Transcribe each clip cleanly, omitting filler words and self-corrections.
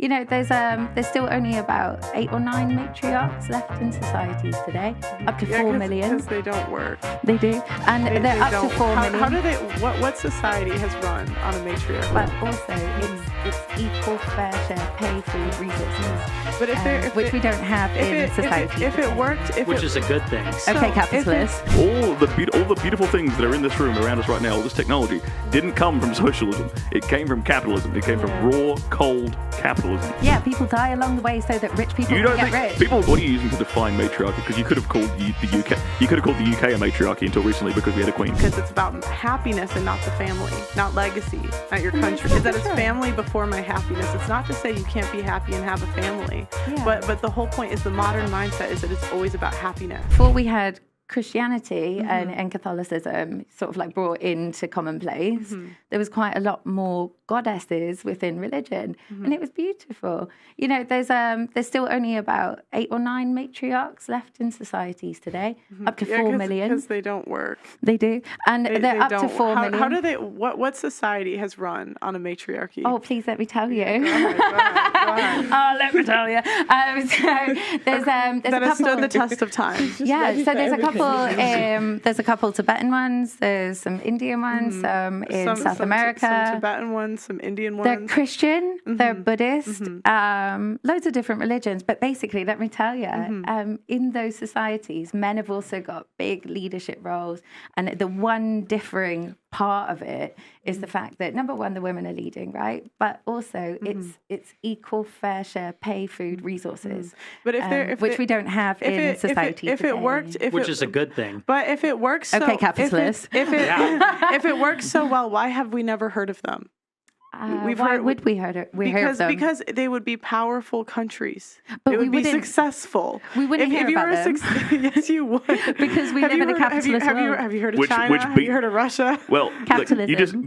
You know, there's still only about 8 or 9 matriarchs left in societies today. Up to 4 million. Because they don't work. They do. And they're up to 4 million. How do they, what society has run on a matriarch? But also, it's equal fair share pay for resources. But which we don't have in society. If it worked, which is a good thing. Okay, capitalists. All the beautiful things that are in this room around us right now, all this technology, didn't come from socialism. It came from capitalism. It came from raw, cold capitalism. Yeah, people die along the way so that rich people can get rich. People, what are you using to define matriarchy? Because you could have called the UK. You could have called the UK a matriarchy until recently because we had a queen. Because it's about happiness and not the family, not legacy, not your country. Is that it's family before my happiness. It's not to say you can't be happy and have a family, but the whole point is the modern mindset is that it's always about happiness. Before we had Christianity and Catholicism sort of like brought into commonplace, there was quite a lot more goddesses within religion, and it was beautiful. You know, there's still only about 8 or 9 matriarchs left in societies today, up to 4 million. Because they don't work. They do, and they're up to 4 million. How do they? What society has run on a matriarchy? Oh, please let me tell you. Go ahead. Oh, let me tell you. So there's that a couple. has stood the test of time. Yeah, so there's a couple. There's a couple Tibetan ones. There's some Indian ones. Some in South America. Some Tibetan ones. Some Indian ones. They're Christian. They're Buddhist. Loads of different religions. But basically, let me tell you, in those societies, men have also got big leadership roles, and the one differing part of it is the fact that number one, the women are leading, right? But also it's equal fair share pay, food, resources. But which we don't have in society. If it worked, which is a good thing. But if it works, so, okay, capitalists. If it works so well, why have we never heard of them? Why would we heard it? Because they would be powerful countries. But it would be wouldn't- successful. We wouldn't hear about them. Yes, you would. Because we live in a capitalist world. Have you heard of China? Have you heard of Russia? Well, Capitalism.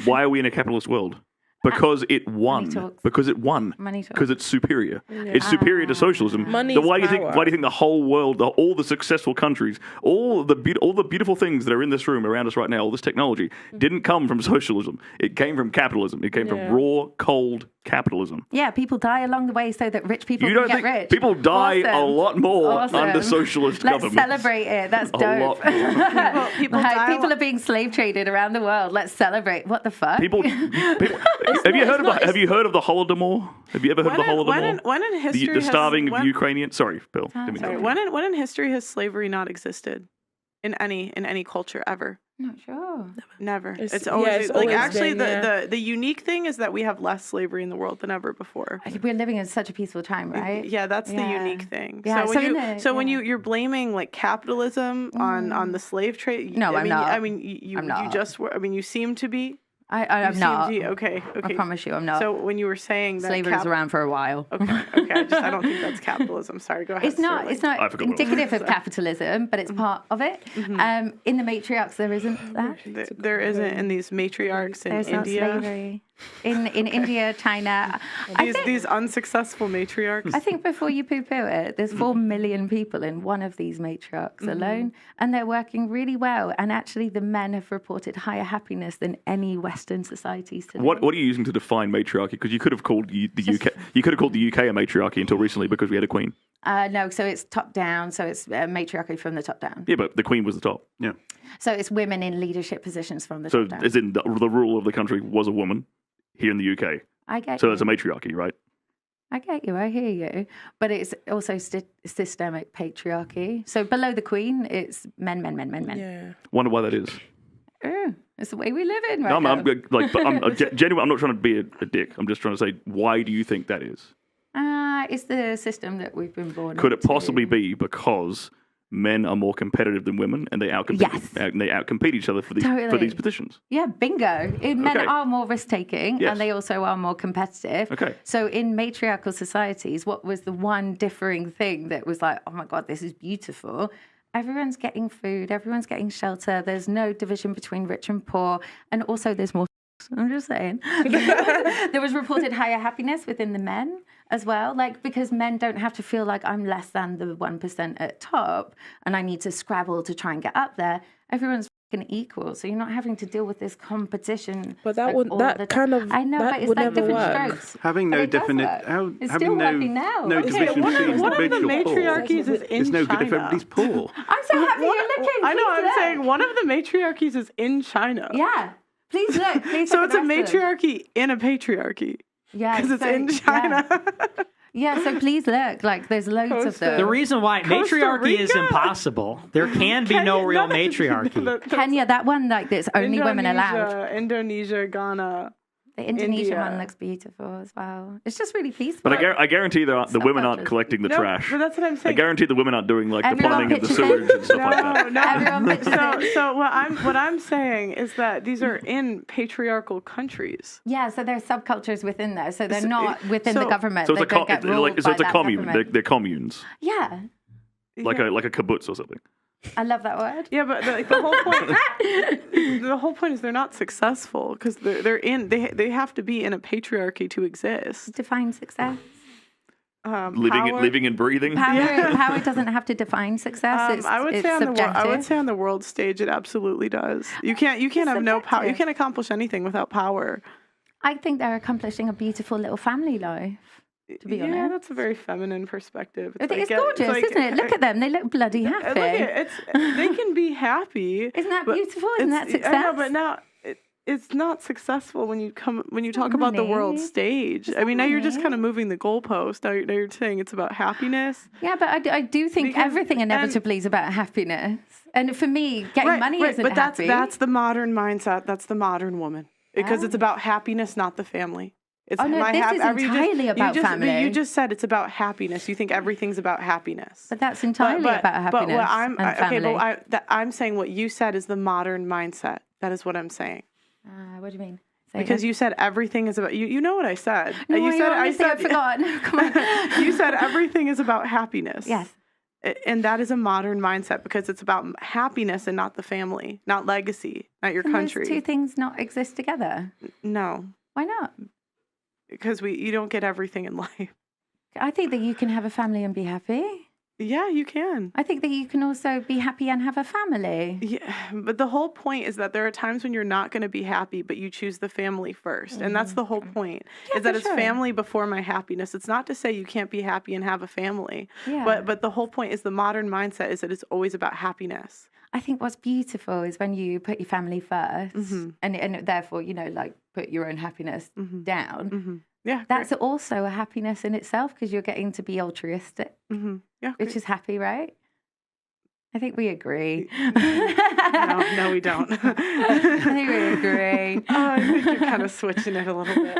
Why are we in a capitalist world? Because it won. Because it won. Money talks. Because it's superior. It's superior to socialism. Money Why is do you think? power. Why do you think the whole world, all the successful countries, all the beautiful things that are in this room around us right now, all this technology, didn't come from socialism. It came from capitalism. It came from raw, cold capitalism. Yeah, people die along the way so that rich people You can don't get think rich. people die a Awesome. lot more Awesome. under socialist Let's government? celebrate it. That's A dope. lot more. People Like, die people are being slave traded around the world. Let's celebrate. What the fuck? People have you heard of the Holodomor? Have you ever heard of the Holodomor? When in history the starving has, of Ukrainians. Sorry, Bill. Sorry, when in history has slavery not existed in any culture ever? Not sure. Never. It's always always actually been, the unique thing is that we have less slavery in the world than ever before. We're living in such a peaceful time, right? Yeah, that's the unique thing. Yeah, When you're blaming like capitalism on the slave trade. No, I'm not. I mean, you just were. I mean, you seem to be. I'm not. Okay. I promise you, I'm not. So when you were saying that slavery was around for a while. Okay. I don't think that's capitalism. Sorry, go ahead. It's not. Sterling. It's not indicative of capitalism, but it's part of it. In the matriarchs, there isn't that. There isn't in these matriarchs in There's India. not slavery. In India, China. These unsuccessful matriarchs. I think before you poo-poo it, there's 4 million people in one of these matriarchs alone, and they're working really well. And actually, the men have reported higher happiness than any Western societies today. What are you using to define matriarchy? Because you could have called the UK. You could have called the UK a matriarchy until recently because we had a queen. No, so it's top down. So it's matriarchy from the top down. Yeah, but the queen was the top. Yeah. So it's women in leadership positions from the So top down. as in the ruler of the country was a woman here in the UK. I get So you. it's a matriarchy, right? I get you. I hear you. But it's also systemic patriarchy. So below the queen, it's men. Yeah. Wonder why that is. It's the way we live in right No, now. I'm genuine. I'm not trying to be a dick. I'm just trying to say, why do you think that is? It's the system that we've been born Could it into. possibly be because men are more competitive than women and they outcompete each other for these positions? Yeah, bingo. Men Okay. are more risk-taking Yes. and they also are more competitive. Okay. So in matriarchal societies, what was the one differing thing that was like, oh my God, this is beautiful? Everyone's getting food, everyone's getting shelter, there's no division between rich and poor, and also there's more I'm just saying. There was reported higher happiness within the men as well, like because men don't have to feel like I'm less than the 1% at top and I need to scrabble to try and get up there. Everyone's and equal. So you're not having to deal with this competition. But that like, would all that the kind of I know, that but it's would like never different work. strokes. Having But no it does definition, work. It's having still no working now. no Okay, division one between of rich the or poor. matriarchies is in It's no good if China. everybody's poor. I'm so happy you're looking. I know. Please I'm look. saying one of the matriarchies is in China. Yeah. Please look. Please So look it's at a the rest of them. matriarchy in a patriarchy. Yeah, Because it's so- in China. Yeah, so please look. Like, there's loads of Costa. them. The reason why Costa matriarchy is Rica. impossible. There can be no real matriarchy. Kenya, that one, like, there's only women allowed. Indonesia, Ghana. The Indonesian India. one looks beautiful as well. It's just really peaceful. But I guarantee the women aren't Subcultures. collecting the No, trash. but that's what I'm I saying. guarantee the women aren't doing like the Everyone plumbing of the pitches in. sewage and stuff like that. No. Everyone pitches in. So what I'm saying is that these are in patriarchal countries. Yeah, so there's subcultures within there. So they're not within the so- government. So They it's don't get ruled by a that commune. government. They're communes, Yeah, like a kibbutz or something. I love that word. Yeah, but the whole point, the whole point is they're not successful because they have to be in a patriarchy to exist. Define success. Living and breathing. Power doesn't have to define success. It's, I would it's say subjective. on the world stage it absolutely does. You can't have no power. You subjective. can't accomplish anything without power. I think they're accomplishing a beautiful little family life. To be Yeah, honest, that's a very feminine perspective. I think it's gorgeous, isn't it? Look at them; they look bloody happy. They can be happy. Isn't that but beautiful? Isn't that it's- success? I know, but now it's not successful when you talk about the world money. stage. It's I mean, not now you're just money. kind of moving the goalpost. Now you're saying it's about happiness. Yeah, but I do think Because- everything inevitably is about happiness. And for me, getting money isn't but happy. that's the modern mindset. That's the modern woman because it's about happiness, not the family. It's Oh, no, this is entirely about family. You just said it's about happiness. You think everything's about happiness. But that's entirely about happiness But what I'm and family. okay, but I'm saying what you said is the modern mindset. That is what I'm saying. What do you mean? Because you said everything is about you. You know what I said. No, you said honestly, I forgot. No, come on. You said everything is about happiness. Yes. And that is a modern mindset because it's about happiness and not the family, not legacy, not your Can country. those two things not exist together? No, Why not? because you don't get everything in life. I think that you can have a family and be happy. Yeah, you can. I think that you can also be happy and have a family. Yeah, but the whole point is that there are times when you're not going to be happy, but you choose the family first. And that's the whole point, is that for it's sure. family before my happiness. It's not to say you can't be happy and have a family. Yeah. But the whole point is the modern mindset is that it's always about happiness. I think what's beautiful is when you put your family first and therefore, like put your own happiness down. Yeah. That's also a happiness in itself because you're getting to be altruistic, Yeah. which is happy, right? I think we agree. No, we don't. I think we agree. I think you're kind of switching it a little bit.